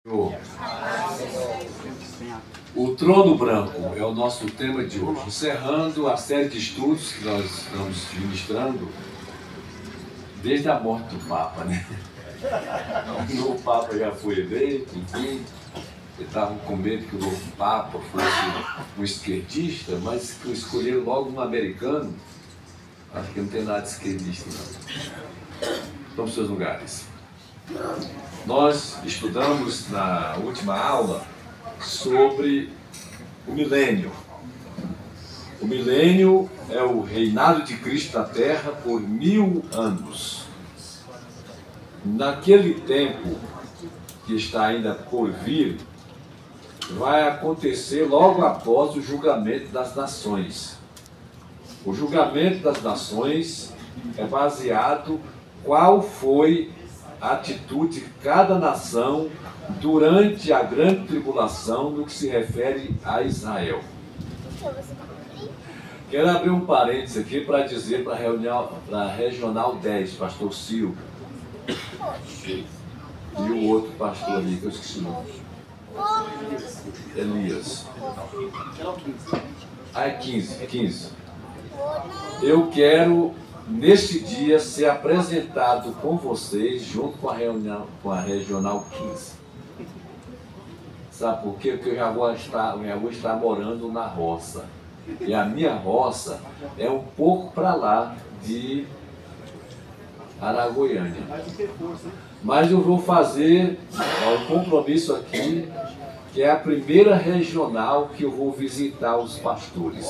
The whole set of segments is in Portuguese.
O trono branco é o nosso tema de hoje, encerrando a série de estudos que nós estamos ministrando desde a morte do Papa, né? O Papa já foi eleito, enfim, estavam com medo que o novo Papa fosse um esquerdista, mas que escolheram logo um americano. Acho que não tem nada de esquerdista, não. Estão nos seus lugares. Nós estudamos na última aula sobre o milênio. O milênio é o reinado de Cristo na Terra por 1000 anos. Naquele tempo que está ainda por vir, vai acontecer logo após o julgamento das nações. O julgamento das nações é baseado qual foi a atitude de cada nação durante a grande tribulação no que se refere a Israel. Quero abrir um parênteses aqui para dizer para a Regional 10, pastor Silvio, e o outro pastor ali, que eu esqueci o nome. Elias. Ah, 15. Eu quero, neste dia, ser apresentado com vocês, junto com a Regional 15. Sabe por quê? Porque eu já vou estar morando na roça. E a minha roça é um pouco para lá de Araguaiânia. Mas eu vou fazer um compromisso aqui, que é a primeira regional que eu vou visitar os pastores.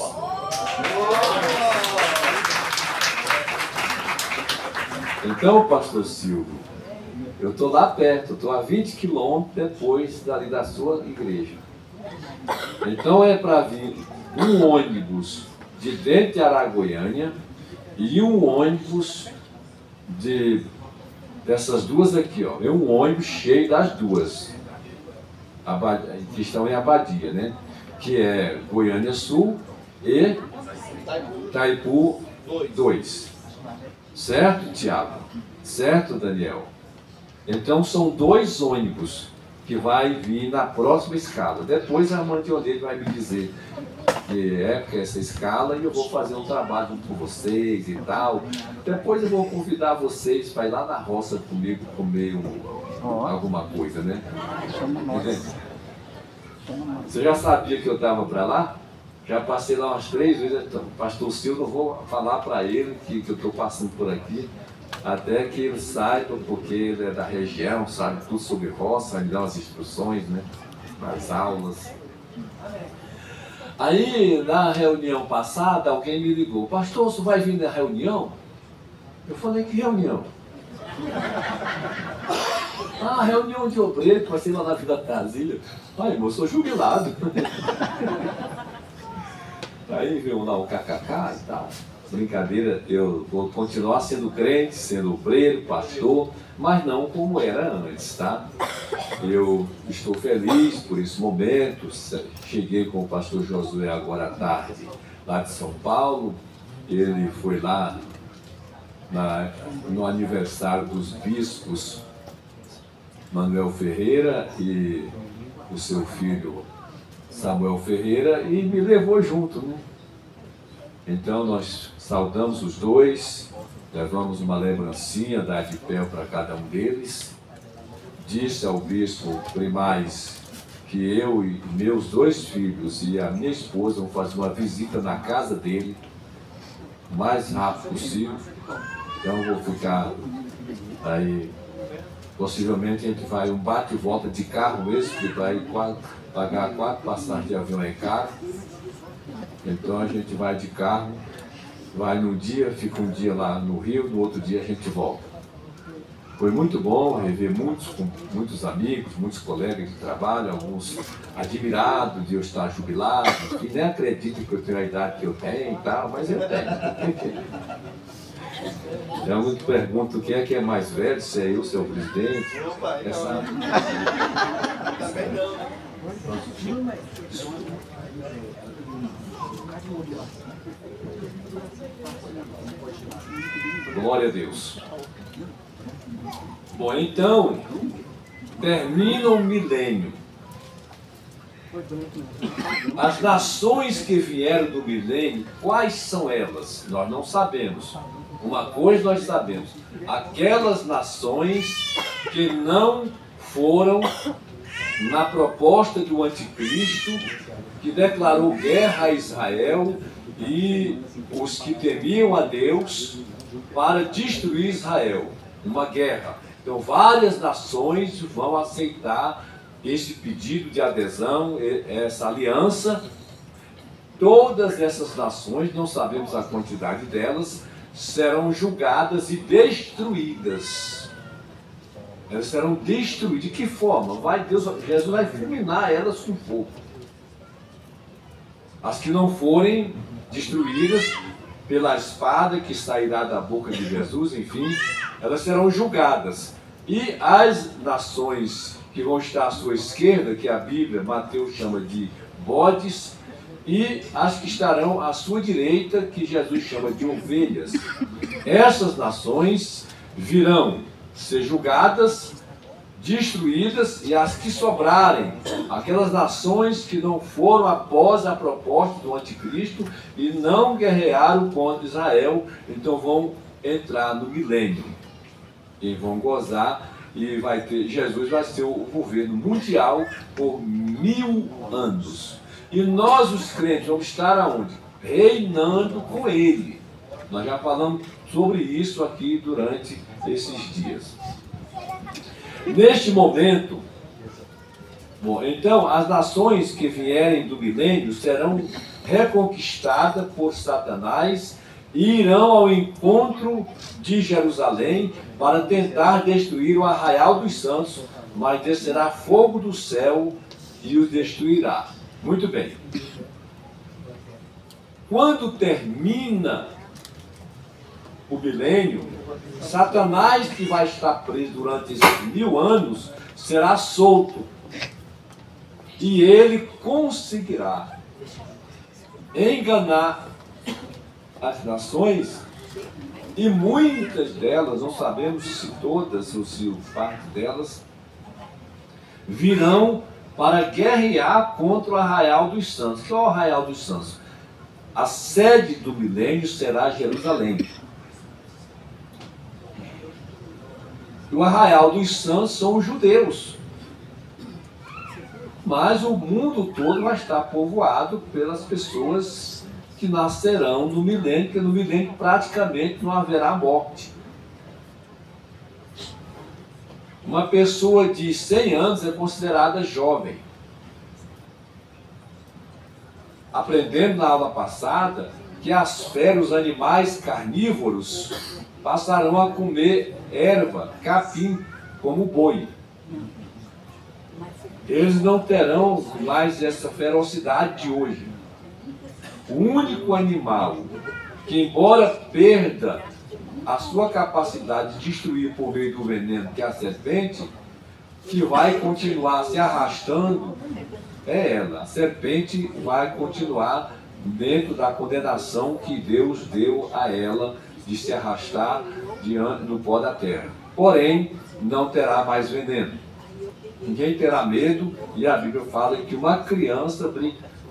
Então, pastor Silvio, eu estou lá perto, estou a 20 quilômetros depois dali da sua igreja. Então é para vir um ônibus de dentro de Araguaiânia e um ônibus dessas duas aqui, ó. É um ônibus cheio das duas, que estão em Abadia, né? Que é Goiânia Sul e Itaipu 2. Certo, Tiago? Certo, Daniel? Então são 2 ônibus que vai vir na próxima escala. Depois a Mandioneira vai me dizer que é essa escala e eu vou fazer um trabalho com vocês e tal. Depois eu vou convidar vocês para ir lá na roça comigo comer alguma coisa, né? Você já sabia que eu estava para lá? Já passei lá umas 3 vezes. O pastor Silvio, eu vou falar para ele que eu estou passando por aqui, até que ele saiba, porque ele é da região, sabe tudo sobre roça, vai me dar umas instruções, né? Nas aulas. Aí, na reunião passada, alguém me ligou: pastor, você vai vir na reunião? Eu falei: que reunião? Ah, reunião de obreiro, que vai ser lá na Vila Brasília. Ai, irmão, eu sou jubilado. Aí veio lá o kkk e tal. Brincadeira, eu vou continuar sendo crente, sendo obreiro, pastor, mas não como era antes, tá? Eu estou feliz por esse momento. Cheguei com o pastor Josué agora à tarde, lá de São Paulo. Ele foi lá no aniversário dos bispos Manuel Ferreira e o seu filho Samuel Ferreira e me levou junto, né? Então nós saudamos os dois, levamos uma lembrancinha da Adipel para cada um deles. Disse ao bispo Primaz que eu e meus 2 filhos e a minha esposa vão fazer uma visita na casa dele o mais rápido possível. Então eu vou ficar aí, possivelmente a gente vai um bate e volta de carro mesmo, que vai pagar 4 passagens de avião em caro. Então a gente vai de carro, vai num dia, fica um dia lá no Rio, no outro dia a gente volta. Foi muito bom rever muitos amigos, muitos colegas de trabalho, alguns admirados de eu estar jubilado, que nem acreditam que eu tenho a idade que eu tenho e tal, mas eu tenho. Tem alguns que perguntam quem é que é mais velho, se é eu, se é o presidente. Glória a Deus. Bom, então, termina o milênio. As nações que vieram do milênio, quais são elas? Nós não sabemos. Uma coisa nós sabemos: aquelas nações que não foram na proposta do anticristo, que declarou guerra a Israel e os que temiam a Deus para destruir Israel. Uma guerra. Então várias nações vão aceitar esse pedido de adesão, essa aliança. Todas essas nações, não sabemos a quantidade delas, serão julgadas e destruídas. Elas serão destruídas. De que forma? Jesus vai fulminar elas com fogo. As que não forem destruídas pela espada que sairá da boca de Jesus, enfim, elas serão julgadas. E as nações que vão estar à sua esquerda, que a Bíblia, Mateus chama de bodes, e as que estarão à sua direita, que Jesus chama de ovelhas. Essas nações virão ser julgadas, destruídas, e as que sobrarem, aquelas nações que não foram após a proposta do anticristo e não guerrearam contra Israel, então vão entrar no milênio e vão gozar, e Jesus vai ser o governo mundial por 1000 anos. E nós, os crentes, vamos estar aonde? Reinando com Ele. Nós já falamos sobre isso aqui durante esses dias. Neste momento, então as nações que vierem do milênio serão reconquistadas por Satanás e irão ao encontro de Jerusalém para tentar destruir o arraial dos santos, mas descerá fogo do céu e os destruirá. Muito bem. Quando termina o milênio, Satanás, que vai estar preso durante esses 1000 anos, será solto. E ele conseguirá enganar as nações, e muitas delas, não sabemos se todas ou se parte delas, virão para guerrear contra o arraial dos santos. Que é o arraial dos santos? A sede do milênio será Jerusalém. E o arraial dos santos são os judeus. Mas o mundo todo vai estar povoado pelas pessoas que nascerão no milênio, porque no milênio praticamente não haverá morte. Uma pessoa de 100 anos é considerada jovem. Aprendendo na aula passada que as feras, os animais carnívoros, passarão a comer erva, capim, como boi. Eles não terão mais essa ferocidade de hoje. O único animal que, embora perda a sua capacidade de destruir por meio do veneno, que é a serpente, que vai continuar se arrastando, é ela. A serpente vai continuar dentro da condenação que Deus deu a ela de se arrastar diante do pó da terra. Porém, não terá mais veneno. Ninguém terá medo, e a Bíblia fala que uma criança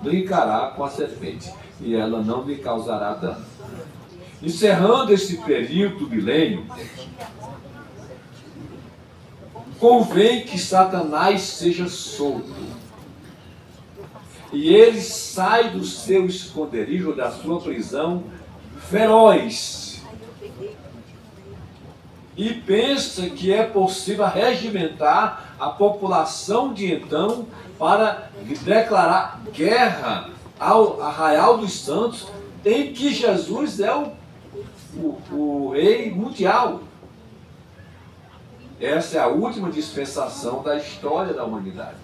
brincará com a serpente e ela não lhe causará dano. Encerrando esse período do milênio, convém que Satanás seja solto e ele sai do seu esconderijo, da sua prisão feroz, e pensa que é possível regimentar a população de então para declarar guerra ao arraial dos santos, em que Jesus é o rei mundial. Essa é a última dispensação da história da humanidade.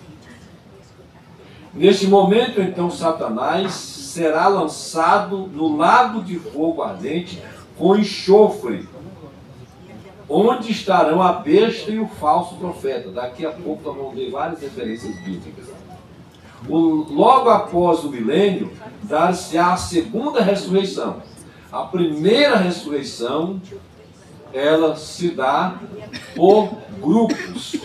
Neste momento, então, Satanás será lançado no lago de fogo ardente com enxofre, onde estarão a besta e o falso profeta. Daqui a pouco nós vamos ver várias referências bíblicas. Logo após o milênio, dar-se-á a segunda ressurreição. A primeira ressurreição, ela se dá por grupos.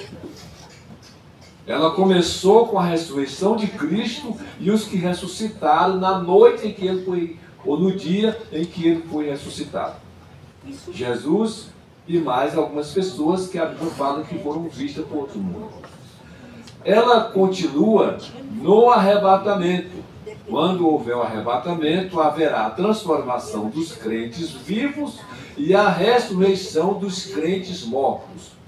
Ela começou com a ressurreição de Cristo e os que ressuscitaram na noite em que ele foi, ou no dia em que ele foi ressuscitado. Jesus e mais algumas pessoas que a Bíblia fala que foram vistas por todo mundo. Ela continua no arrebatamento. Quando houver o arrebatamento, haverá a transformação dos crentes vivos e a ressurreição dos crentes mortos.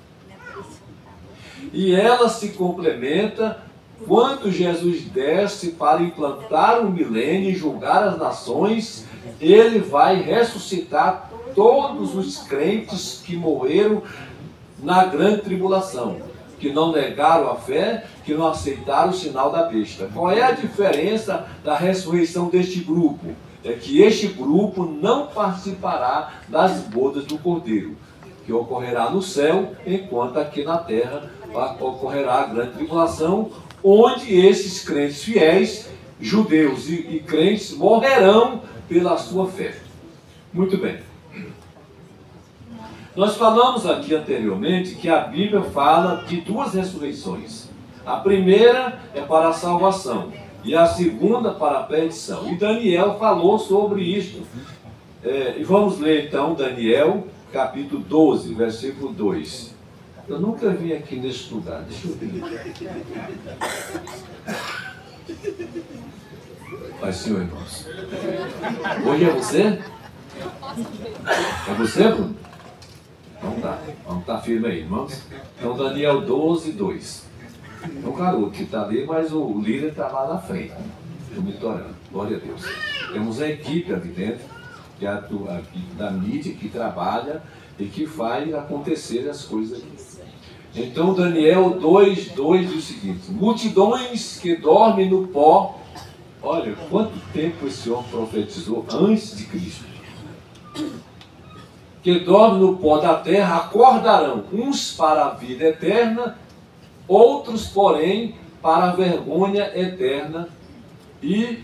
E ela se complementa quando Jesus desce para implantar o milênio e julgar as nações. Ele vai ressuscitar todos os crentes que morreram na grande tribulação, que não negaram a fé, que não aceitaram o sinal da besta. Qual é a diferença da ressurreição deste grupo? É que este grupo não participará das bodas do Cordeiro, que ocorrerá no céu, enquanto aqui na terra ocorrerá a grande tribulação, onde esses crentes fiéis, judeus e crentes, morrerão pela sua fé. Muito bem. Nós falamos aqui anteriormente que a Bíblia fala de duas ressurreições. A primeira é para a salvação e a segunda para a perdição. E Daniel falou sobre isto. E vamos ler então Daniel, capítulo 12, versículo 2. Eu nunca vim aqui nesse lugar. Deixa eu ver. Pai, Senhor, irmãos. Hoje é você? É você, Bruno? Vamos estar firme aí, irmãos. Então, Daniel 12, 2. É o garoto que está ali, mas o líder está lá na frente, monitorando. Glória a Deus. Temos a equipe aqui dentro, que é a equipe da mídia, que trabalha e que faz acontecer as coisas aqui. Então, Daniel 2, 2 diz o seguinte: multidões que dormem no pó. Olha, quanto tempo esse homem profetizou antes de Cristo. Que dormem no pó da terra acordarão, uns para a vida eterna, outros, porém, para a vergonha eterna e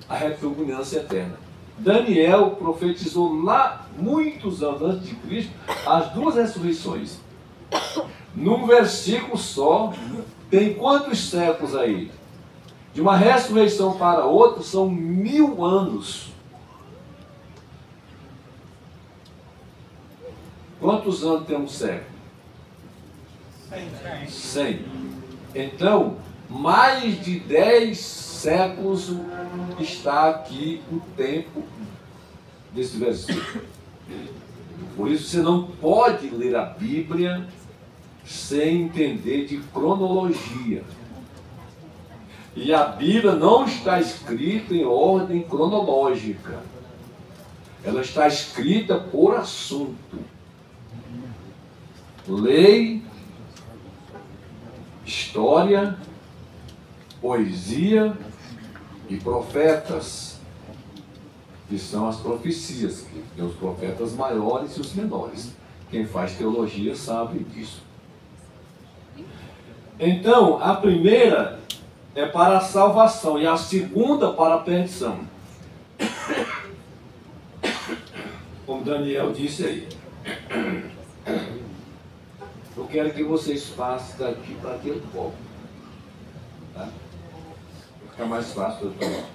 a repugnância eterna. Daniel profetizou lá, muitos anos antes de Cristo, as duas ressurreições. Num versículo só, tem quantos séculos aí? De uma ressurreição para outra, são 1000 anos. Quantos anos tem um século? 100. Então, mais de 10 séculos está aqui o tempo desse versículo. Por isso você não pode ler a Bíblia sem entender de cronologia. E a Bíblia não está escrita em ordem cronológica. Ela está escrita por assunto. Lei, história, poesia e profetas, que são as profecias, que tem os profetas maiores e os menores. Quem faz teologia sabe disso. Então, a primeira é para a salvação e a segunda para a perdição. Como Daniel disse aí. Eu quero que vocês passem daqui para aquele copo. Tá? Vai ficar mais fácil para eu tomar.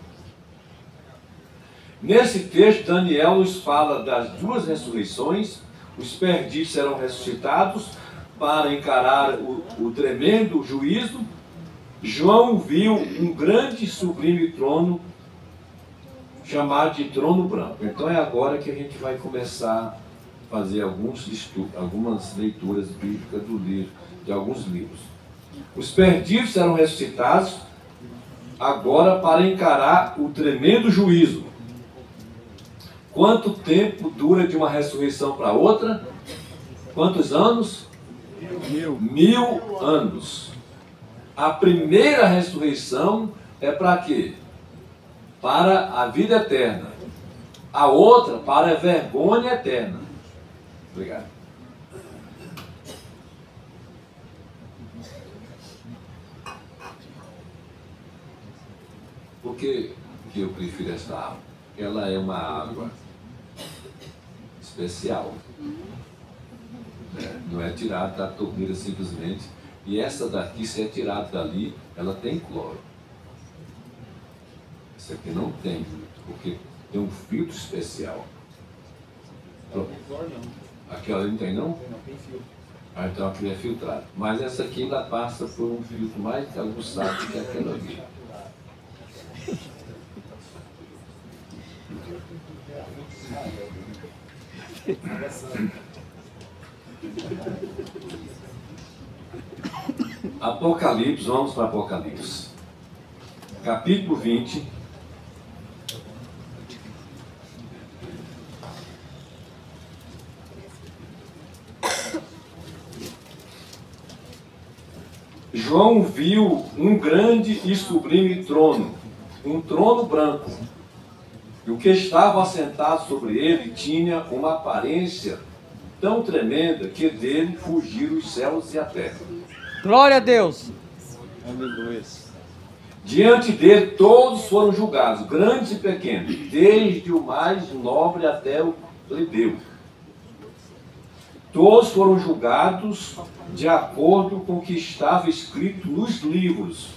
Nesse texto, Daniel nos fala das duas ressurreições. Os perdidos serão ressuscitados para encarar o tremendo juízo. João viu um grande e sublime trono, chamado de trono branco. Então é agora que a gente vai começar a fazer algumas leituras bíblicas de alguns livros. Os perdidos serão ressuscitados agora para encarar o tremendo juízo. Quanto tempo dura de uma ressurreição para outra? Quantos anos? 1000 anos. A primeira ressurreição é para quê? Para a vida eterna. A outra para a vergonha eterna. Obrigado. Por que eu prefiro esta água? Ela é uma água especial. Não é tirada da torneira simplesmente E essa daqui, se é tirada dali, ela tem cloro. Essa aqui não tem, porque tem um filtro especial. Pronto. Aqui ela não tem, não? Tem filtro. Ah, então aquilo é filtrado. Mas essa aqui ainda passa por um filtro mais aguçado que aquela ali. Apocalipse, vamos para Apocalipse. Capítulo 20. João viu um grande e sublime trono, um trono branco, e o que estava assentado sobre ele tinha uma aparência tão tremenda que dele fugiram os céus e a terra. Glória a Deus! Aleluia. Diante dele todos foram julgados, grandes e pequenos, desde o mais nobre até o plebeu. Todos foram julgados de acordo com o que estava escrito nos livros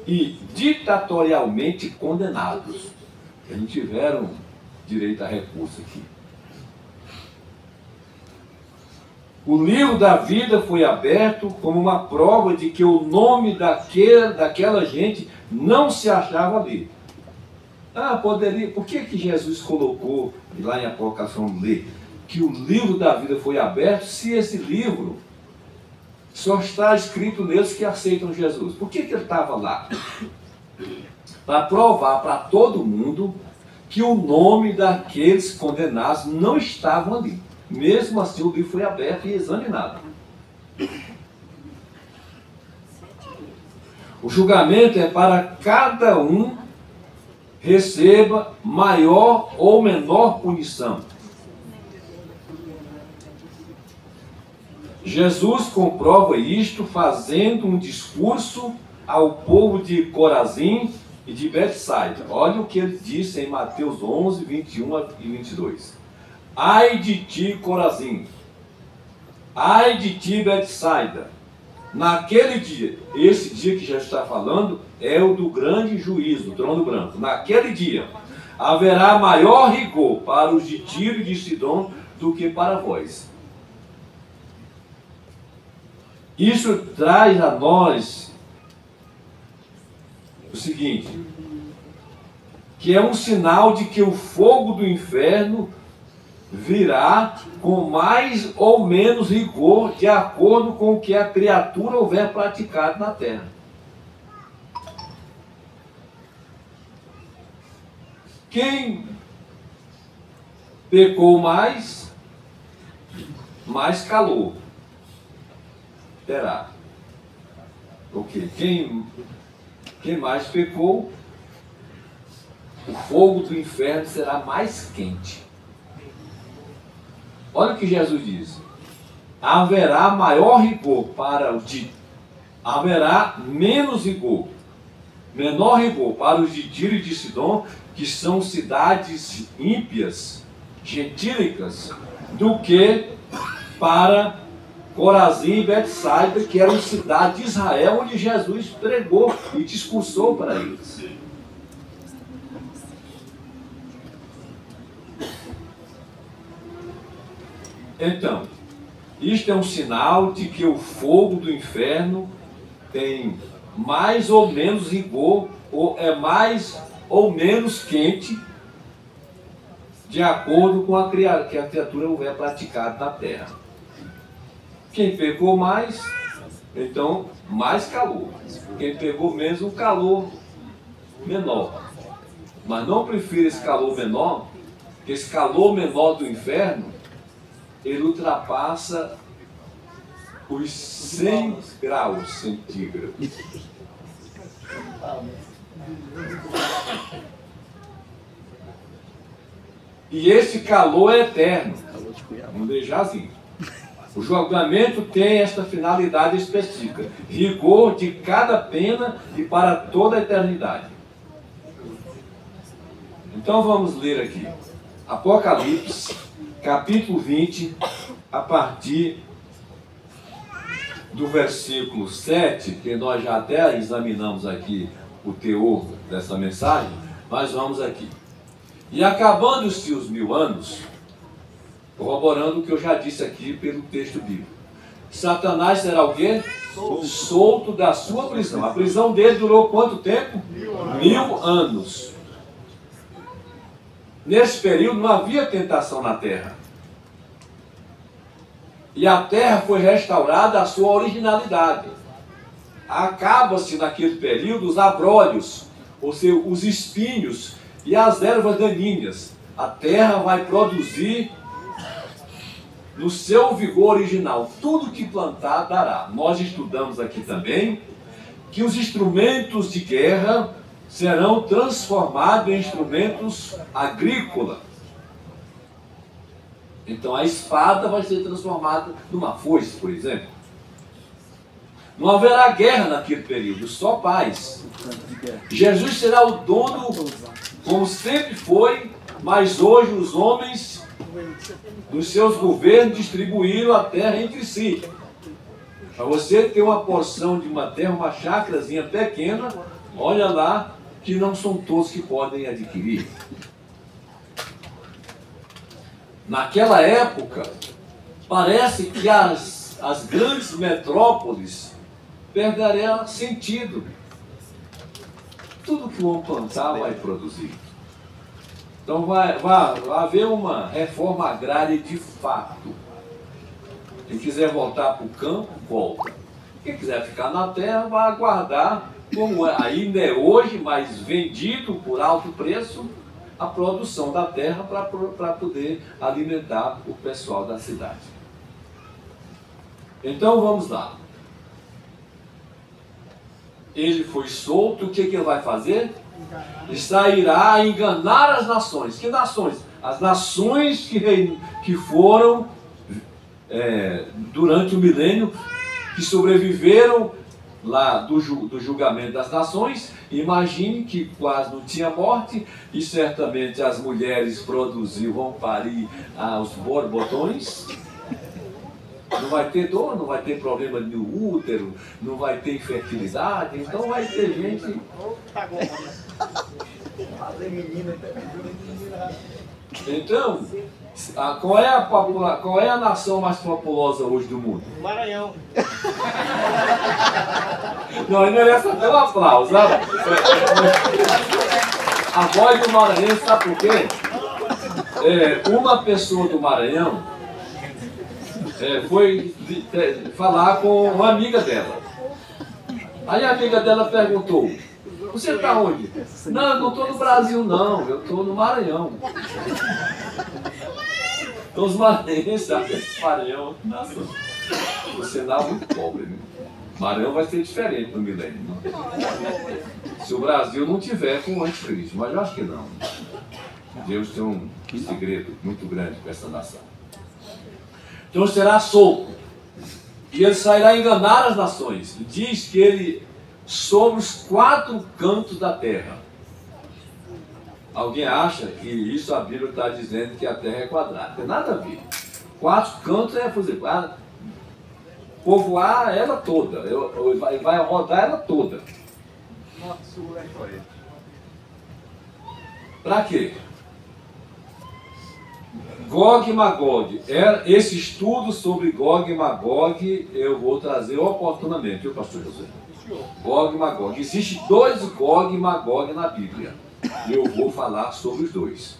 e ditatorialmente condenados. Eles não tiveram direito a recurso aqui. O livro da vida foi aberto como uma prova de que o nome daquela gente não se achava ali. Poderia. Por que Jesus colocou lá em Apocalipse, vamos ler, que o livro da vida foi aberto, se esse livro só está escrito neles que aceitam Jesus? Por que ele estava lá? Para provar para todo mundo que o nome daqueles condenados não estavam ali. Mesmo assim, o livro foi aberto e examinado. O julgamento é para cada um receba maior ou menor punição. Jesus comprova isto fazendo um discurso ao povo de Corazim e de Betsaida. Olha o que ele disse em Mateus 11, 21 e 22. Ai de ti, Corazim! Ai de ti, Betsaida! Naquele dia, esse dia que já está falando, é o do grande juízo, do trono branco. Naquele dia, haverá maior rigor para os de Tiro e de Sidom do que para vós. Isso traz a nós o seguinte, que é um sinal de que o fogo do inferno virá com mais ou menos rigor de acordo com o que a criatura houver praticado na terra. Quem pecou mais calor terá. Porque quem mais pecou, o fogo do inferno será mais quente. Olha o que Jesus diz. Haverá maior rigor para os de... Haverá menos rigor, menor rigor para os de Tiro e de Sidom, que são cidades ímpias, gentílicas, do que para Corazim e Betsaida, que eram cidades de Israel, onde Jesus pregou e discursou para eles. Então, isto é um sinal de que o fogo do inferno tem mais ou menos rigor, ou é mais ou menos quente, de acordo com que a criatura houver praticado na terra. Quem pecou mais, então mais calor. Quem pegou menos, um calor menor. Mas não prefiro esse calor menor, porque esse calor menor do inferno, ele ultrapassa os 100 graus centígrados. E esse calor é eterno. Vamos deixar assim. O julgamento tem esta finalidade específica: rigor de cada pena e para toda a eternidade. Então vamos ler aqui. Apocalipse, capítulo 20, a partir do versículo 7, que nós já até examinamos aqui o teor dessa mensagem, mas vamos aqui. E acabando-se os 1000 anos, corroborando o que eu já disse aqui pelo texto bíblico, Satanás será o quê? Solto da sua prisão. A prisão dele durou quanto tempo? 1000 anos. Nesse período não havia tentação na terra. E a terra foi restaurada à sua originalidade. Acaba-se naquele período os abrolhos, ou seja, os espinhos e as ervas daninhas. A terra vai produzir no seu vigor original. Tudo que plantar dará. Nós estudamos aqui também que os instrumentos de guerra serão transformados em instrumentos agrícolas. Então a espada vai ser transformada numa foice, por exemplo. Não haverá guerra naquele período, só paz. Jesus será o dono, como sempre foi, mas hoje os homens dos seus governos distribuíram a terra entre si. Para você ter uma porção de uma terra, uma chácarazinha pequena, olha lá que não são todos que podem adquirir. Naquela época, parece que as grandes metrópoles perderiam sentido. Tudo que o homem plantar vai produzir. Então vai haver uma reforma agrária de fato. Quem quiser voltar para o campo, volta. Quem quiser ficar na terra, vai aguardar, como ainda é hoje, mas vendido por alto preço, a produção da terra para poder alimentar o pessoal da cidade. Então vamos lá. Ele foi solto, o que ele vai fazer? Ele sairá a enganar as nações. Que nações? As nações que foram durante o milênio, que sobreviveram lá do julgamento das nações. Imagine que quase não tinha morte e certamente as mulheres vão parir os borbotões. Não vai ter dor, não vai ter problema no útero, não vai ter infertilidade, então vai ter gente. Então, qual é a nação mais populosa hoje do mundo? Maranhão. Não, ele merece até um aplauso, sabe? A voz do Maranhão, sabe por quê? Uma pessoa do Maranhão foi falar com uma amiga dela. Aí a amiga dela perguntou: você está onde? Não, eu não estou no Brasil não, eu estou no Maranhão. Então os maranhenses sabem que Maranhão nasceu. O sinal muito pobre, né? Maranhão vai ser diferente no milênio. Não? Se o Brasil não tiver com o anticristo, mas eu acho que não. Deus tem um segredo muito grande com essa nação. Então será solto. E ele sairá a enganar as nações. Diz que ele sobre os 4 cantos da terra. Alguém acha que isso a Bíblia está dizendo que a terra é quadrada? Não tem nada a ver. 4 cantos é fazer, povoar ela toda. Vai rodar ela toda. Para quê? Gog e Magog. Esse estudo sobre Gog e Magog eu vou trazer oportunamente, viu, pastor José? Gog e Magog. Existem 2 Gog e Magog na Bíblia. E eu vou falar sobre os 2.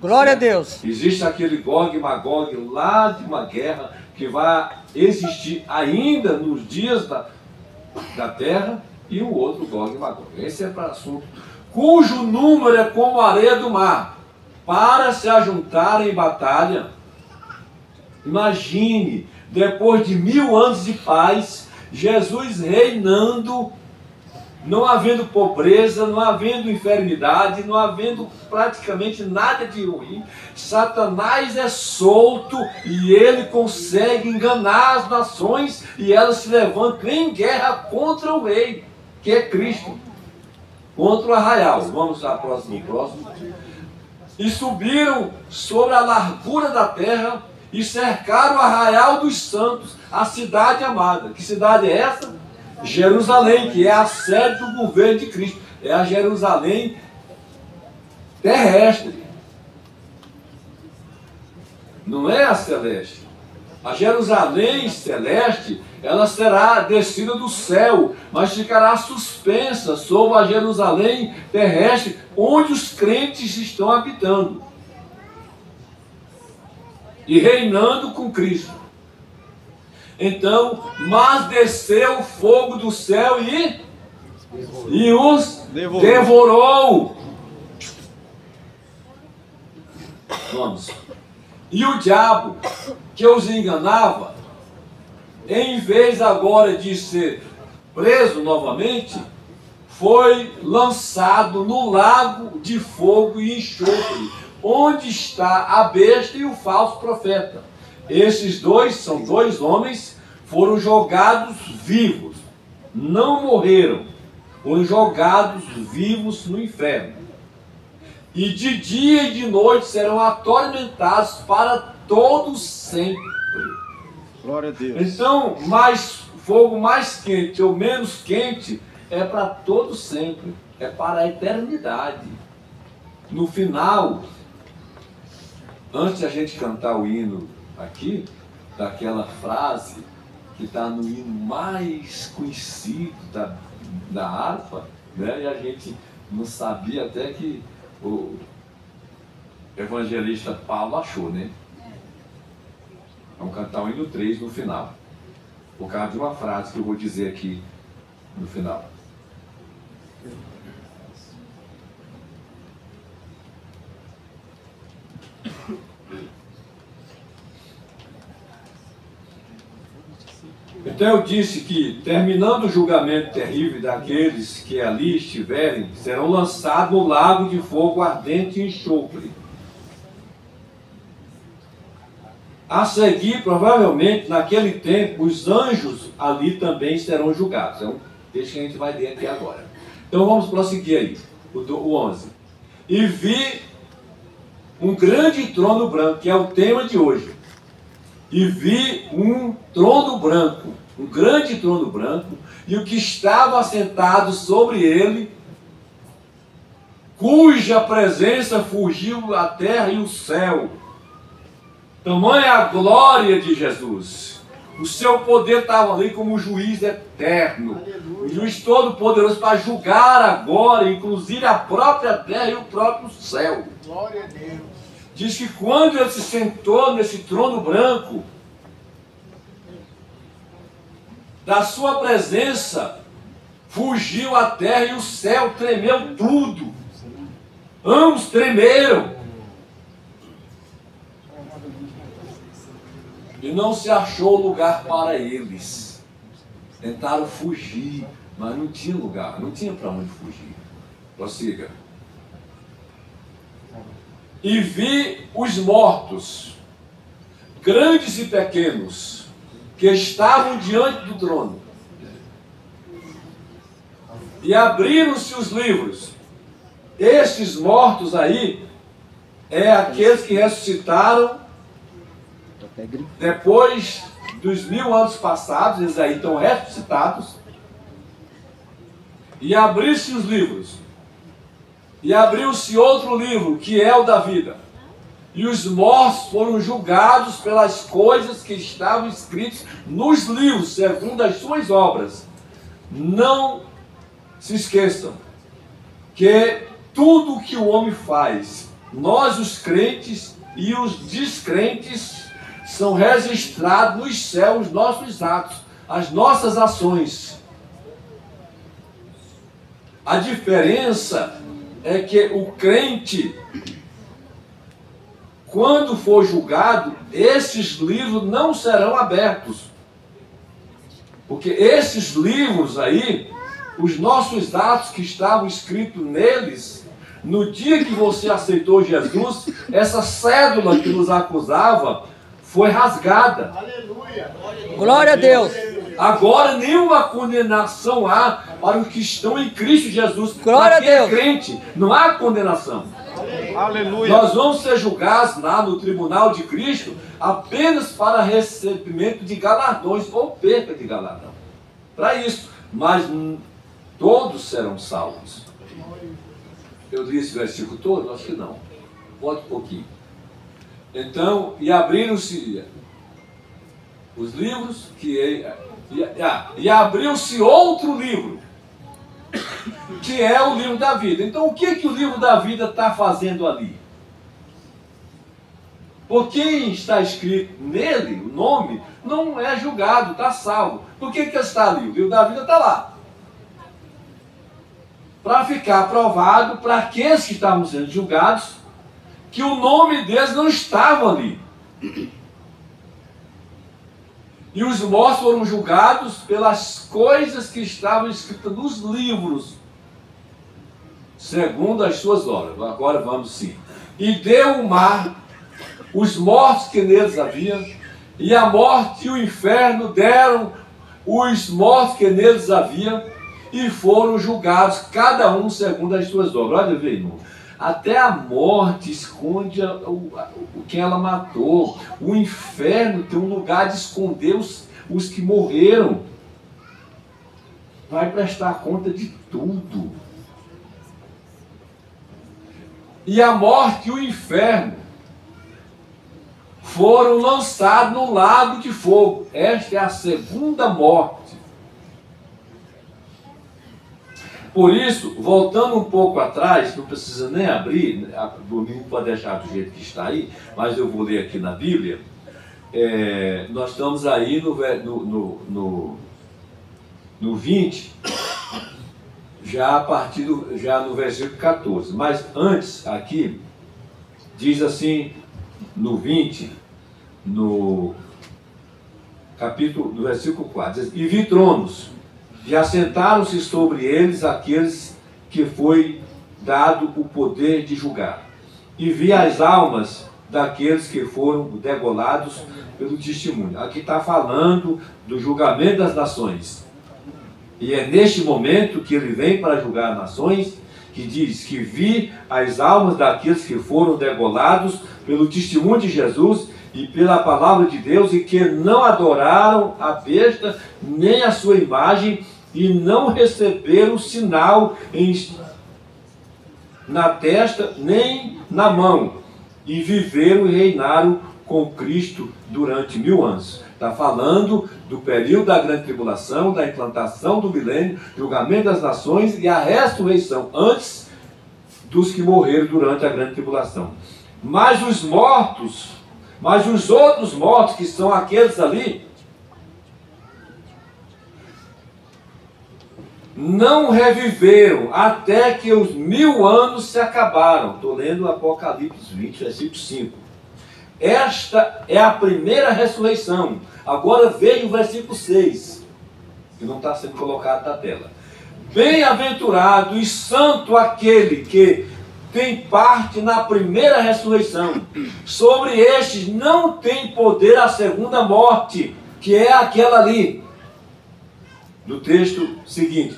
Glória a Deus. Existe aquele Gog e Magog lá de uma guerra que vai existir ainda nos dias da terra, e o outro Gog e Magog. Esse é para assunto cujo número é como a areia do mar, para se ajuntarem em batalha. Imagine, depois de 1000 anos de paz, Jesus reinando, não havendo pobreza, não havendo enfermidade, não havendo praticamente nada de ruim. Satanás é solto e ele consegue enganar as nações e elas se levantam em guerra contra o rei, que é Cristo, contra o arraial. Vamos ao próximo. E subiram sobre a largura da terra e cercaram o arraial dos santos, a cidade amada. Que cidade é essa? Jerusalém, que é a sede do governo de Cristo. É a Jerusalém terrestre. Não é a celeste. A Jerusalém celeste, ela será descida do céu, mas ficará suspensa sobre a Jerusalém terrestre, onde os crentes estão habitando e reinando com Cristo. Então, mas desceu o fogo do céu e os devorou. Vamos. E o diabo, que os enganava, em vez agora de ser preso novamente, foi lançado no lago de fogo e enxofre, onde está a besta e o falso profeta. Esses dois, são dois homens, foram jogados vivos, não morreram, foram jogados vivos no inferno. E de dia e de noite serão atormentados para todos sempre. Glória a Deus. Então, fogo mais quente ou menos quente é para todos sempre, é para a eternidade. No final, antes de a gente cantar o hino aqui, daquela frase que está no hino mais conhecido da harpa, né? E a gente não sabia até que o evangelista Paulo achou, né? Vamos cantar o hino 3 no final, por causa de uma frase que eu vou dizer aqui no final. Então eu disse que, terminando o julgamento terrível daqueles que ali estiverem, serão lançados no lago de fogo ardente e enxofre. A seguir, provavelmente, naquele tempo, os anjos ali também serão julgados. É um texto que a gente vai ler aqui agora. Então vamos prosseguir aí, o 11. E vi um grande trono branco, que é o tema de hoje. E vi um trono branco, um grande trono branco, e o que estava assentado sobre ele, cuja presença fugiu a terra e o céu. Tamanha a glória de Jesus. O seu poder estava ali como um juiz eterno, um juiz todo poderoso para julgar agora, inclusive a própria terra e o próprio céu. Glória a Deus. Diz que quando ele se sentou nesse trono branco, da sua presença fugiu a terra e o céu, tremeu tudo. Ambos tremeram. E não se achou lugar para eles. Tentaram fugir, mas não tinha lugar, não tinha para onde fugir. Prossiga. E vi os mortos, grandes e pequenos, que estavam diante do trono. E abriram-se os livros. Estes mortos aí, é aqueles que ressuscitaram depois dos 1000 anos passados, eles aí estão ressuscitados. E abriram-se os livros. E abriu-se outro livro, que é o da vida. E os mortos foram julgados pelas coisas que estavam escritas nos livros, segundo as suas obras. Não se esqueçam que tudo o que o homem faz, nós os crentes e os descrentes, são registrados nos céus os nossos atos, as nossas ações. A diferença é que o crente, quando for julgado, esses livros não serão abertos. Porque esses livros aí, os nossos atos que estavam escritos neles, no dia que você aceitou Jesus, essa cédula que nos acusava foi rasgada. Aleluia. Glória a Deus. Agora nenhuma condenação há para os que estão em Cristo Jesus. Glória a Para quem é Deus. crente, não há condenação. Aleluia. Nós vamos ser julgados lá no tribunal de Cristo apenas para recebimento de galardões ou perda de galardão. Para isso. Mas todos serão salvos. Eu li esse versículo todo? Acho que não. Pode um pouquinho. Então, e abriram-se os livros, e abriu-se outro livro, que é o livro da vida. Então, o que o livro da vida está fazendo ali? Por quem está escrito nele, o nome, não é julgado, está salvo. Por que está ali? O livro da vida está lá. Para ficar provado para aqueles que estavam sendo julgados, que o nome deles não estava ali. E os mortos foram julgados pelas coisas que estavam escritas nos livros, segundo as suas obras. Agora vamos sim. E deu o mar os mortos que neles havia, e a morte e o inferno deram os mortos que neles havia, e foram julgados, cada um segundo as suas obras. Olha, meu irmão, até a morte esconde o que ela matou. O inferno tem um lugar de esconder os que morreram. Vai prestar conta de tudo. E a morte e o inferno foram lançados no lago de fogo. Esta é a segunda morte. Por isso, voltando um pouco atrás, não precisa nem abrir, domingo pode deixar do jeito que está aí, mas eu vou ler aqui na Bíblia. Nós estamos aí no 20, já no versículo 14. Mas antes, aqui, diz assim, no 20, no versículo 4, diz, e vi tronos, e assentaram-se sobre eles aqueles que foi dado o poder de julgar. E vi as almas daqueles que foram degolados pelo testemunho. Aqui está falando do julgamento das nações. E é neste momento que ele vem para julgar as nações, que diz que vi as almas daqueles que foram degolados pelo testemunho de Jesus e pela palavra de Deus, e que não adoraram a besta, nem a sua imagem, e não receberam o sinal na testa, nem na mão, e viveram e reinaram com Cristo durante 1000 anos. Está falando do período da grande tribulação, da implantação do milênio, julgamento das nações e a ressurreição, antes dos que morreram durante a grande tribulação. Mas os outros mortos, que são aqueles ali, não reviveram até que os 1000 anos se acabaram. Estou lendo Apocalipse 20, versículo 5. Esta é a primeira ressurreição. Agora veja o versículo 6, que não está sendo colocado na tela. Bem-aventurado e santo aquele que tem parte na primeira ressurreição. Sobre estes não tem poder a segunda morte, que é aquela ali, do texto seguinte.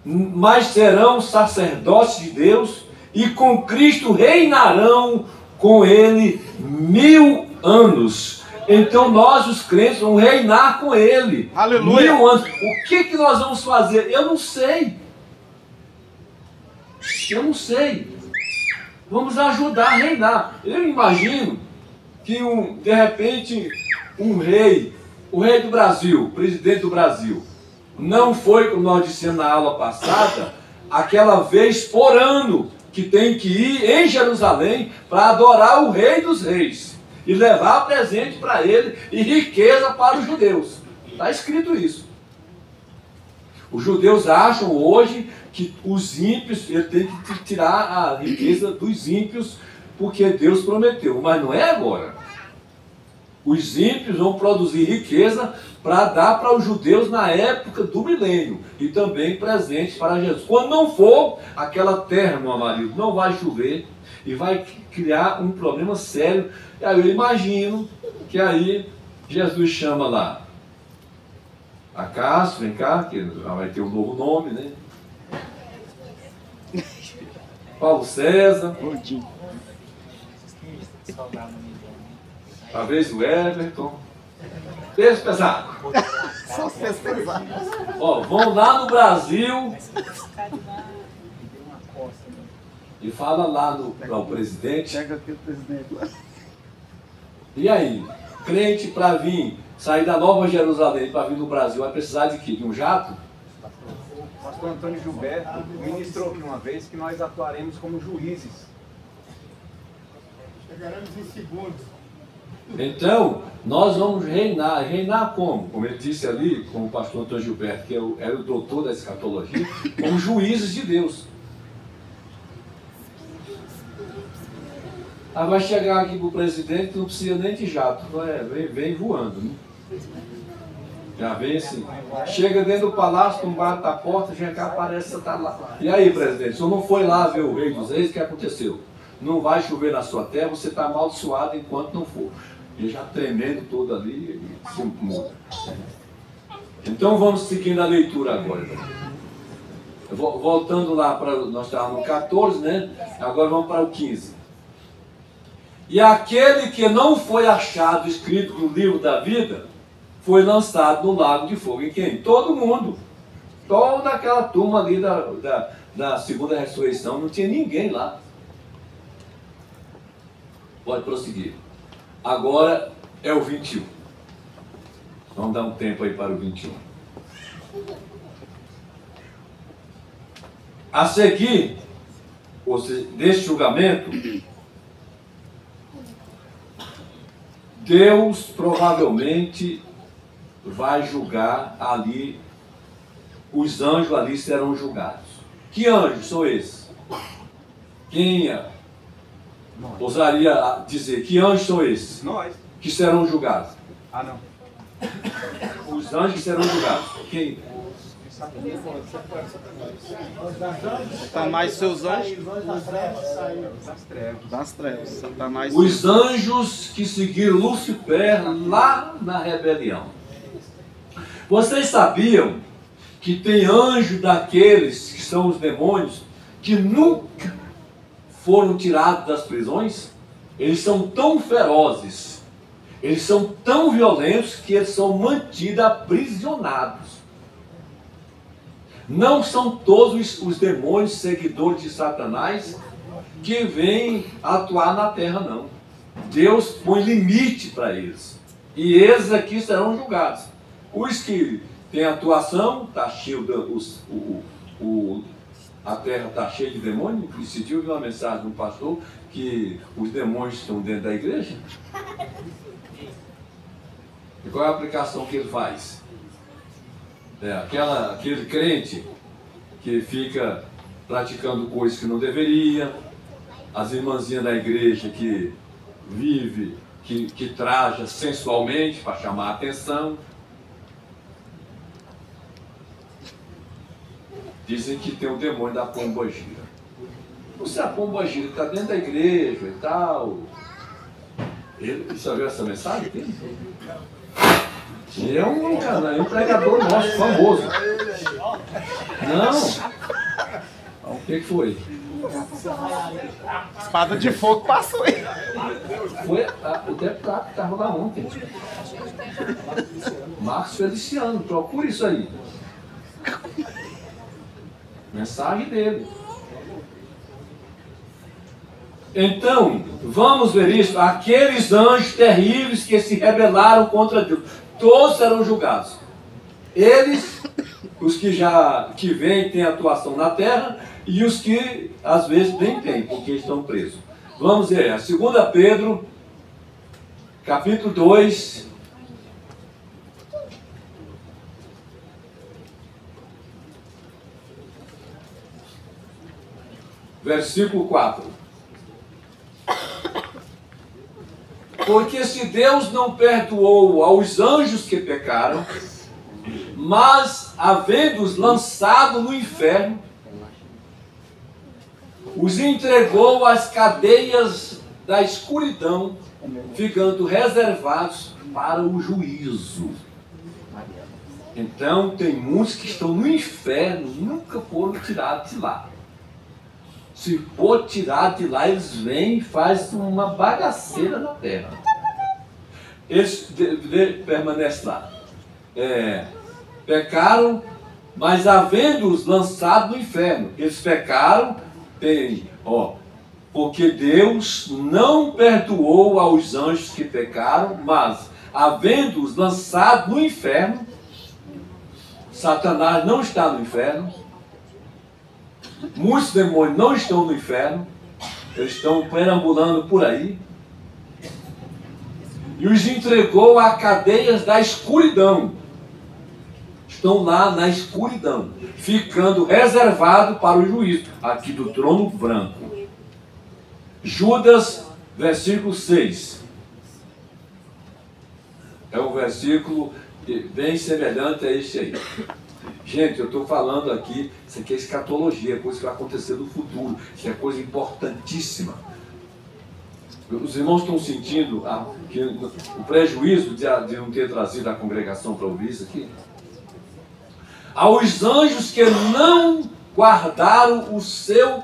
Mas serão sacerdotes de Deus e com Cristo reinarão com ele 1000 anos. Então nós, os crentes, vamos reinar com ele. Aleluia. 1000 anos. O que nós vamos fazer? Eu não sei. Eu não sei. Vamos ajudar a reinar. Eu imagino que de repente um rei, o rei do Brasil, o presidente do Brasil, não foi, como nós dissemos na aula passada, aquela vez por ano que tem que ir em Jerusalém para adorar o Rei dos Reis e levar presente para ele e riqueza para os judeus. Está escrito isso. Os judeus acham hoje que os ímpios, ele tem que tirar a riqueza dos ímpios, porque Deus prometeu, mas não é agora. Os ímpios vão produzir riqueza para dar para os judeus na época do milênio e também presente para Jesus. Quando não for, aquela terra, meu marido, não vai chover e vai criar um problema sério. E aí eu imagino que aí Jesus chama lá a Cássio, vem cá, que vai ter um novo nome, né? Paulo César, Talvez o Everton. Peso pesado. Só se fez pesado. Ó, vão lá no Brasil e fala lá para o presidente. Chega aqui o presidente lá. E aí, crente para vir, sair da Nova Jerusalém para vir no Brasil, vai precisar de quê? De um jato? O pastor Antônio Gilberto ministrou aqui uma vez que nós atuaremos como juízes. Chegaremos em segundos. Então, nós vamos reinar. Reinar como? Como ele disse ali, como o pastor Antônio Gilberto, que era o doutor da escatologia, como juízes de Deus. Aí vai chegar aqui para o presidente, não precisa nem de jato, vem voando, né? Já vem assim, chega dentro do palácio, não bate a porta, já cá aparece, você está lá. E aí, presidente, o senhor não foi lá ver o rei dos reis, o que aconteceu? Não vai chover na sua terra, você está amaldiçoado enquanto não for. E já tremendo todo ali, ele se muda. Então vamos seguindo a leitura agora. Voltando lá para, nós estávamos no 14, né? Agora vamos para o 15. E aquele que não foi achado escrito no livro da vida, foi lançado no lago de fogo. E quem? Todo mundo. Toda aquela turma ali da segunda ressurreição, não tinha ninguém lá. Pode prosseguir. Agora é o 21. Vamos dar um tempo aí para o 21. A seguir, ou seja, deste julgamento, Deus provavelmente vai julgar ali, os anjos ali serão julgados. Que anjos são esses? Quem ousaria dizer que anjos são esses? Nós. Que serão julgados? Ah, não. Os anjos que serão julgados. Quem? Satanás e seus anjos. Das trevas. Satanás. Os anjos que seguiram Lúcifer lá na rebelião. Vocês sabiam que tem anjo daqueles que são os demônios que nunca foram tirados das prisões? Eles são tão ferozes, eles são tão violentos que eles são mantidos aprisionados. Não são todos os demônios seguidores de Satanás que vêm atuar na terra, não. Deus põe limite para eles. E eles aqui serão julgados. Os que têm atuação, está cheio a terra está cheia de demônios. Esse dia eu vi uma mensagem de um pastor que os demônios estão dentro da igreja. E qual é a aplicação que ele faz? Aquele crente que fica praticando coisas que não deveria, as irmãzinhas da igreja que vive, que traja sensualmente para chamar a atenção. Dizem que tem o demônio da pombagira. Você, a pombagira está dentro da igreja e tal. Você viu essa mensagem dele? Ele é um pregador nosso, famoso. Não. O que foi? Espada de fogo passou aí. Foi o deputado que estava lá ontem. Marcos Feliciano, procure isso aí. Mensagem dele. Então, vamos ver isso. Aqueles anjos terríveis que se rebelaram contra Deus, todos serão julgados. Eles, os que vêm têm atuação na terra, e os que às vezes nem têm, porque estão presos. Vamos ver, a 2 Pedro, capítulo 2, versículo 4. Porque se Deus não perdoou aos anjos que pecaram, mas havendo-os lançado no inferno, os entregou às cadeias da escuridão, ficando reservados para o juízo. Então tem muitos que estão no inferno, nunca foram tirados de lá. se for tirado de lá, eles vêm e fazem uma bagaceira na terra. Eles permanecem lá. Pecaram, mas havendo-os lançado no inferno. Eles pecaram, porque Deus não perdoou aos anjos que pecaram, mas havendo-os lançado no inferno, Satanás não está no inferno, muitos demônios não estão no inferno, eles estão perambulando por aí, e os entregou a cadeias da escuridão. Estão lá na escuridão, ficando reservado para o juízo, aqui do trono branco. Judas, versículo 6. É um versículo bem semelhante a este aí. Gente, eu estou falando aqui, isso aqui é escatologia, coisa que vai acontecer no futuro. Isso é coisa importantíssima. Os irmãos estão sentindo o prejuízo de não ter trazido a congregação para ouvir isso aqui? Aos anjos que não guardaram o seu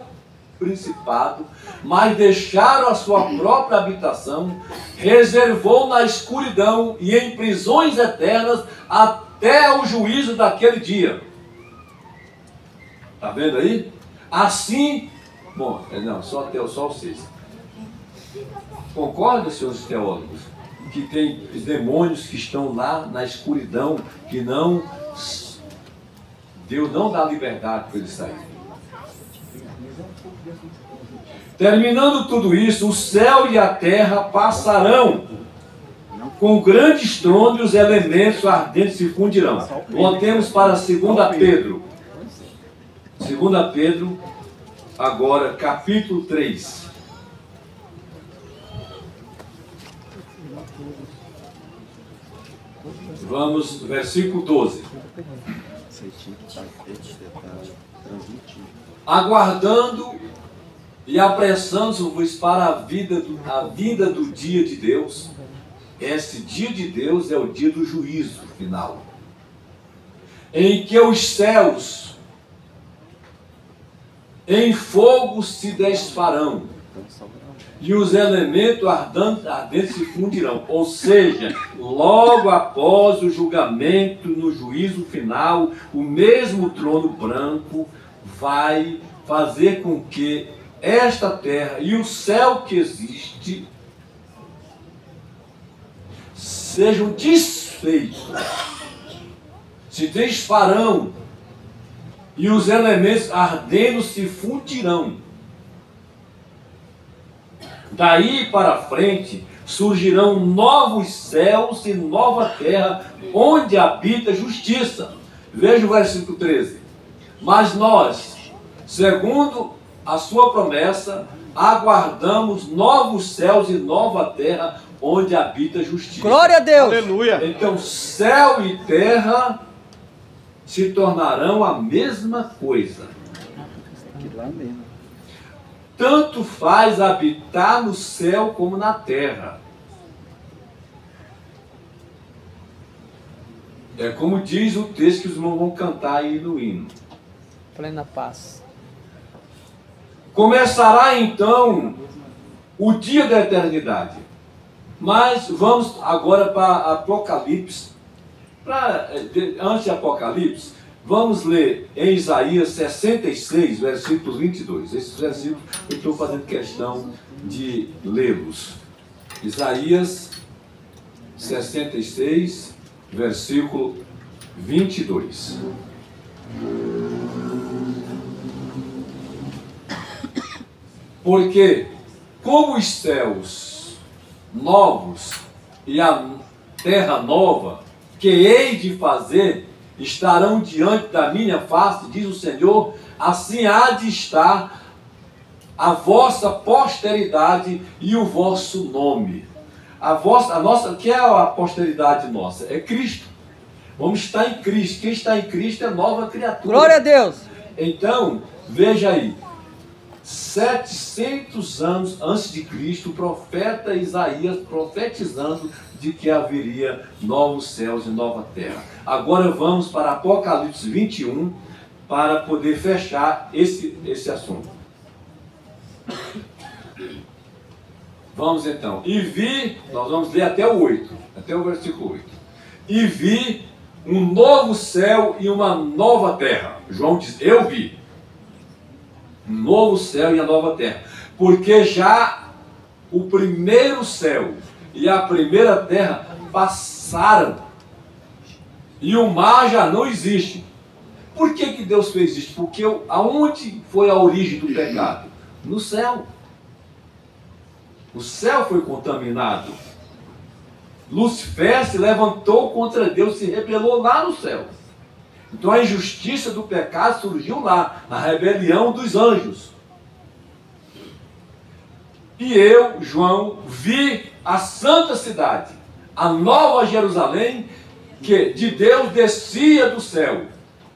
principado, mas deixaram a sua própria habitação, reservou na escuridão e em prisões eternas até o juízo daquele dia. Está vendo aí? Assim, só o 6. Concorda, senhores teólogos, que tem os demônios que estão lá na escuridão, que não... Deus não dá liberdade para eles saírem. Terminando tudo isso, o céu e a terra passarão, com grande estrondo e os elementos ardentes se fundirão. Voltemos para 2 Pedro. 2 Pedro, agora, capítulo 3. Vamos, versículo 12. Aguardando e apressando-vos para a vinda do dia de Deus. Esse dia de Deus é o dia do juízo final, em que os céus em fogo se desfarão e os elementos ardentes se fundirão. Ou seja, logo após o julgamento, no juízo final, o mesmo trono branco vai fazer com que esta terra e o céu que existe sejam desfeitos, se desfarão e os elementos ardendo se fundirão. Daí para frente surgirão novos céus e nova terra, onde habita justiça. Veja o versículo 13. Mas nós, segundo a sua promessa, aguardamos novos céus e nova terra, onde habita justiça. Glória a Deus! Aleluia. Então, céu e terra se tornarão a mesma coisa. Lá mesmo. Tanto faz habitar no céu como na terra. É como diz o texto que os irmãos vão cantar aí no hino. Plena paz. Começará então o dia da eternidade. Mas vamos agora para Apocalipse. Antes de Apocalipse, vamos ler em Isaías 66, versículo 22. Esses versículos eu estou fazendo questão de lê-los. Isaías 66, versículo 22. Porque como os céus novos e a terra nova que hei de fazer estarão diante da minha face, diz o Senhor, assim há de estar a vossa posteridade e o vosso nome. A nossa, que é a posteridade nossa? É Cristo. Vamos estar em Cristo. Quem está em Cristo é nova criatura. Glória a Deus! Então, veja aí, 700 anos antes de Cristo, o profeta Isaías profetizando de que haveria novos céus e nova terra. Agora vamos para Apocalipse 21 para poder fechar esse assunto. Vamos então. E vi, nós vamos ler até o 8, até o versículo 8. E vi um novo céu e uma nova terra. João diz, eu vi um novo céu e a nova terra. Porque já o primeiro céu e a primeira terra passaram. E o mar já não existe. Por que que Deus fez isso? Porque aonde foi a origem do pecado? No céu. O céu foi contaminado. Lucifer se levantou contra Deus, se rebelou lá no céu. Então a injustiça do pecado surgiu lá, na rebelião dos anjos. E eu, João, vi a santa cidade, a nova Jerusalém, que de Deus descia do céu,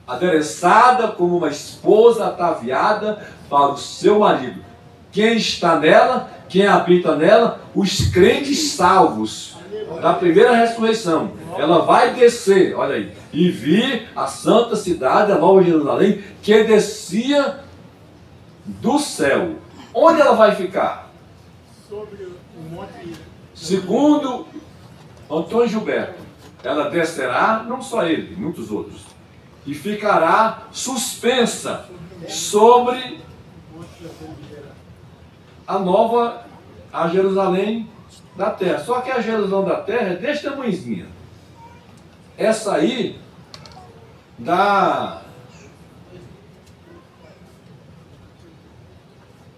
adereçada como uma esposa ataviada para o seu marido. Quem está nela, quem habita nela, os crentes salvos da primeira ressurreição. Ela vai descer, olha aí, e vi a santa cidade, a nova Jerusalém, que descia do céu. Onde ela vai ficar? Segundo Antônio Gilberto, ela descerá, não só ele, muitos outros, e ficará suspensa sobre a Jerusalém da terra. Só que a Jerusalém da terra é deste tamanhozinho. Essa aí dá...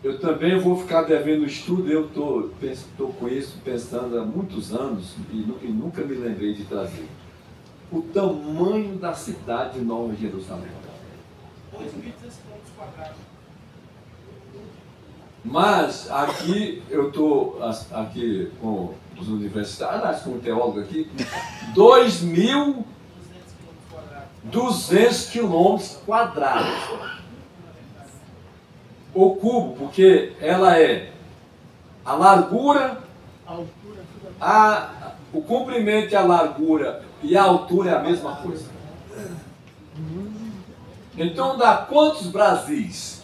Eu também vou ficar devendo estudo. Eu estou com isso pensando há muitos anos e nunca me lembrei de trazer. O tamanho da cidade de Nova Jerusalém. 2.200 km². Mas aqui eu estou aqui com os universitários, com o teólogo aqui, 2.200 km². O cubo, porque ela é a largura, o comprimento e a largura e a altura é a mesma coisa. Então dá quantos Brasis?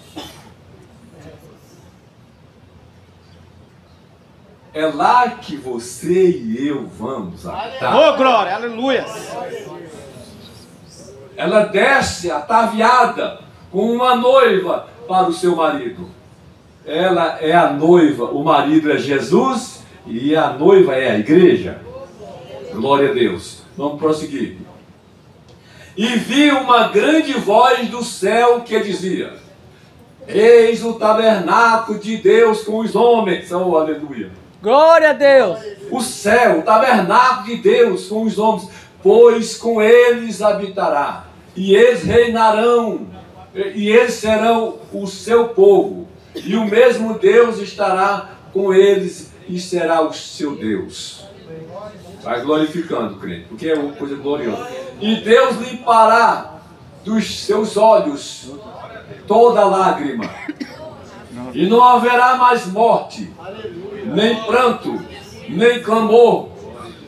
É lá que você e eu vamos habitar. Ô, glória, aleluia! Ela desce ataviada com uma noiva para o seu marido. Ela é a noiva, o marido é Jesus e a noiva é a igreja. Glória a Deus. Vamos prosseguir. E vi uma grande voz do céu que dizia: eis o tabernáculo de Deus com os homens. Oh, aleluia. Glória a Deus. O céu, o tabernáculo de Deus com os homens, pois com eles habitará, e eles reinarão, e eles serão o seu povo, e o mesmo Deus estará com eles e será o seu Deus. Vai glorificando, crente, porque é uma coisa gloriosa. E Deus limpará dos seus olhos toda lágrima, e não haverá mais morte, nem pranto, nem clamor,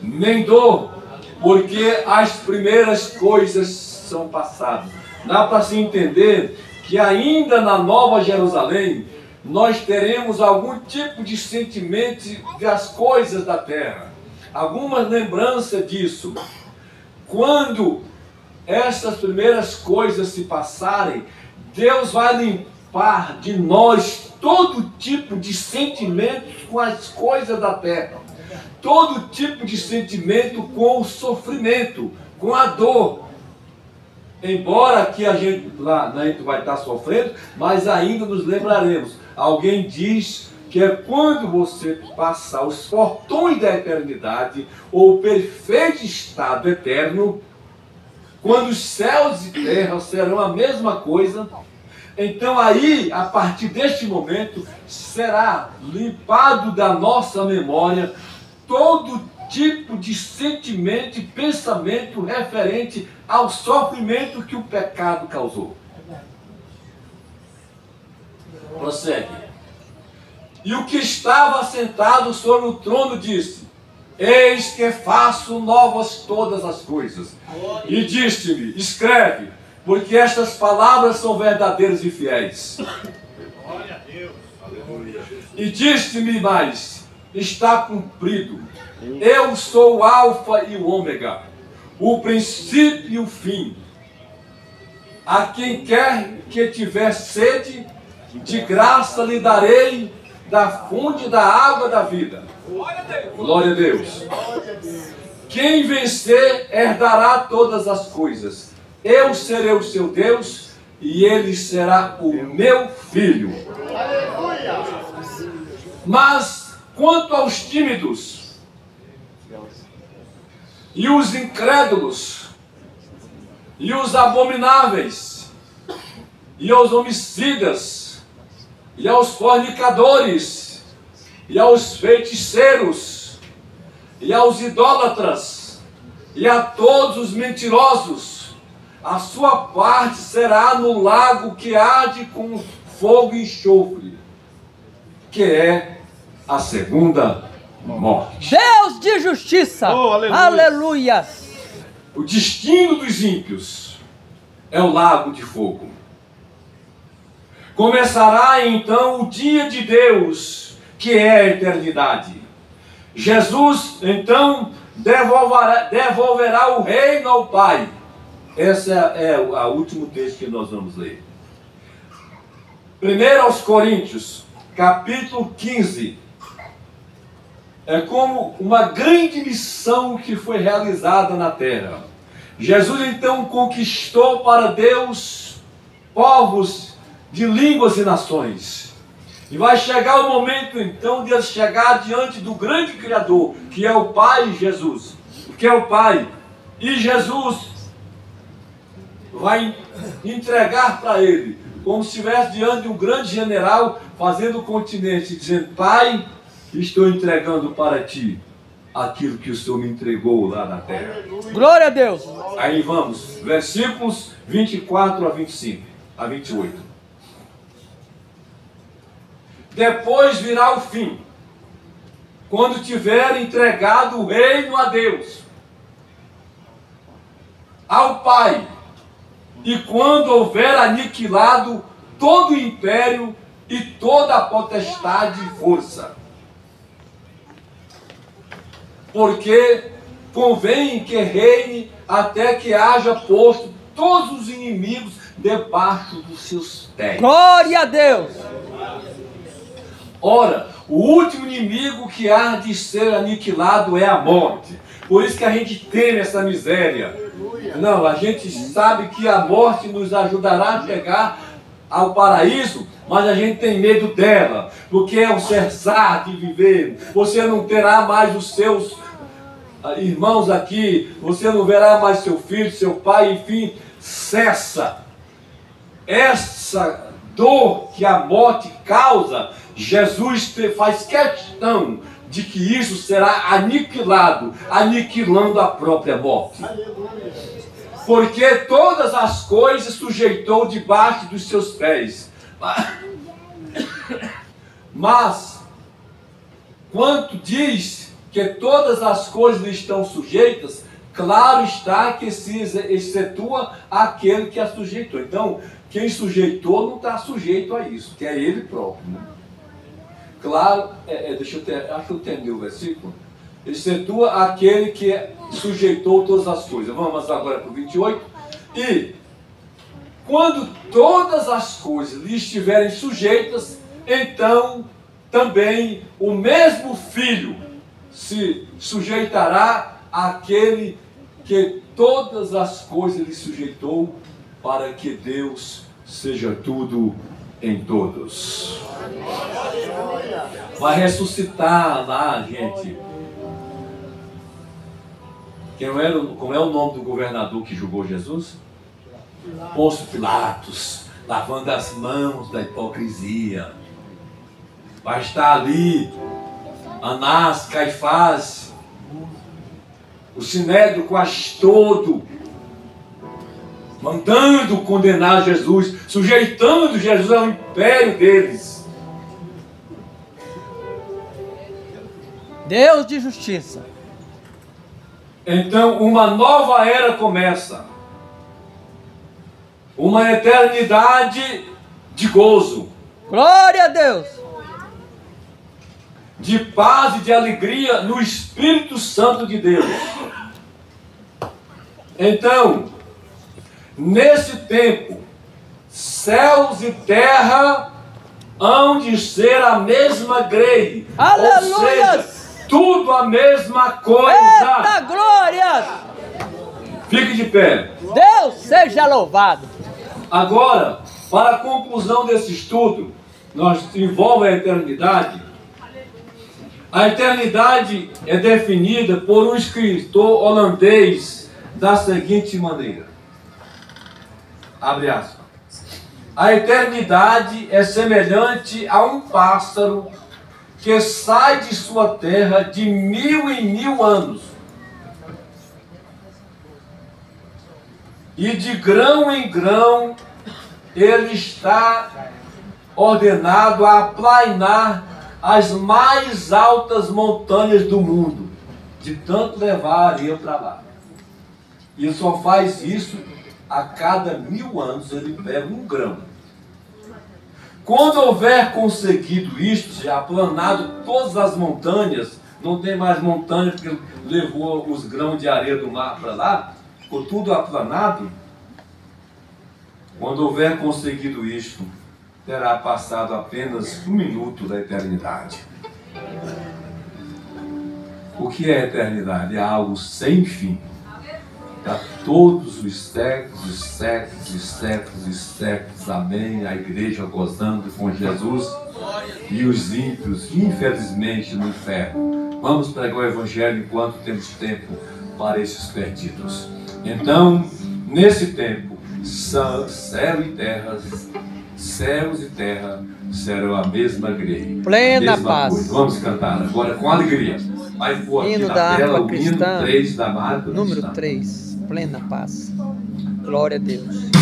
nem dor, porque as primeiras coisas são passadas. Dá para se entender que ainda na Nova Jerusalém nós teremos algum tipo de sentimento das coisas da terra, alguma lembrança disso. Quando essas primeiras coisas se passarem, Deus vai limpar de nós todo tipo de sentimentos com as coisas da terra, todo tipo de sentimento com o sofrimento, com a dor. Embora aqui a gente vai estar sofrendo, mas ainda nos lembraremos. Alguém diz que é quando você passar os portões da eternidade, ou o perfeito estado eterno, quando os céus e terra serão a mesma coisa, então aí, a partir deste momento, será limpado da nossa memória todo tipo de sentimento e pensamento referente ao sofrimento que o pecado causou. Prossegue. E o que estava sentado sobre o trono disse: eis que faço novas todas as coisas. E disse-me: escreve, porque estas palavras são verdadeiras e fiéis. Glória a Deus. E disse-me mais: está cumprido. Eu sou o Alfa e o Ômega, o princípio e o fim. A quem quer que tiver sede, de graça lhe darei da fonte da água da vida. Glória a Deus. Quem vencer herdará todas as coisas. Eu serei o seu Deus e ele será o meu filho. Mas quanto aos tímidos e os incrédulos e os abomináveis e aos homicidas e aos fornicadores e aos feiticeiros e aos idólatras e a todos os mentirosos, a sua parte será no lago que arde com fogo e enxofre, que é a segunda morte. Deus de justiça. Oh, aleluia. Aleluia. O destino dos ímpios é o lago de fogo. Começará então o dia de Deus, que é a eternidade. Jesus então devolverá o reino ao Pai. Esse é o último texto que nós vamos ler. 1 aos Coríntios, capítulo 15. É como uma grande missão que foi realizada na terra. Jesus então conquistou para Deus povos de línguas e nações. E vai chegar o momento então de ele chegar diante do grande Criador, que é o Pai Jesus. Que é o Pai. E Jesus vai entregar para ele, como se estivesse diante de um grande general, fazendo o continente, dizendo: Pai, estou entregando para ti aquilo que o Senhor me entregou lá na terra. Glória a Deus. Aí vamos, versículos 24 a 25, a 28. Depois virá o fim, quando tiver entregado o reino a Deus, ao Pai, e quando houver aniquilado todo o império e toda a potestade e força. Porque convém que reine até que haja posto todos os inimigos debaixo dos seus pés. Glória a Deus. Ora, o último inimigo que há de ser aniquilado é a morte. Por isso que a gente teme essa miséria. Não, a gente sabe que a morte nos ajudará a chegar ao paraíso, mas a gente tem medo dela, porque é o cessar de viver. Você não terá mais os seus irmãos aqui, você não verá mais seu filho, seu pai, enfim, cessa. Essa dor que a morte causa, Jesus faz questão de que isso será aniquilado, aniquilando a própria morte. Porque todas as coisas sujeitou debaixo dos seus pés. Mas, quanto diz que todas as coisas lhe estão sujeitas, claro está que se excetua aquele que a sujeitou. Então, quem sujeitou não está sujeito a isso, que é ele próprio, né? Claro, acho que eu terminei o versículo. Excetua aquele que sujeitou todas as coisas. Vamos agora para o 28. E quando todas as coisas lhe estiverem sujeitas, então também o mesmo Filho se sujeitará àquele que todas as coisas lhe sujeitou, para que Deus seja tudo em todos. Vai ressuscitar lá, gente. Como é o nome do governador que julgou Jesus? Pôncio Pilatos, lavando as mãos da hipocrisia. Vai estar ali Anás, Caifás, o Sinédrio quase todo, mandando condenar Jesus, sujeitando Jesus ao império deles. Deus de justiça. Então uma nova era começa. Uma eternidade de gozo. Glória a Deus. de paz e de alegria no Espírito Santo de Deus. Então, nesse tempo, céus e terra hão de ser a mesma grei. Aleluia! Ou seja, tudo a mesma coisa. Eita glórias! Fique de pé. Deus seja louvado. Agora, para a conclusão desse estudo, nós envolve a eternidade. A eternidade é definida por um escritor holandês da seguinte maneira. Abre aspas. A eternidade é semelhante a um pássaro que sai de sua terra de 1000 em 1000 anos. E de grão em grão ele está ordenado a aplainar as mais altas montanhas do mundo, de tanto levar a areia para lá. E ele só faz isso a cada 1000 anos, ele pega um grão. Quando houver conseguido isto, já aplanado todas as montanhas, não tem mais montanha porque levou os grãos de areia do mar para lá, ficou tudo aplanado. Quando houver conseguido isto, terá passado apenas 1 minuto da eternidade. O que é eternidade? É algo sem fim. A todos os séculos, os séculos, os séculos, os séculos. Amém. A igreja gozando com Jesus e os ímpios, infelizmente, no inferno. Vamos pregar o evangelho enquanto temos tempo para esses perdidos. Então, nesse tempo, céu e terra, céus e terra serão a mesma grei. Plena paz. Coisa. Vamos cantar agora com alegria. Vai pôr aqui Hino na da tela harpa o hino cristã, 3 da Marta. número 3, plena paz. Glória a Deus.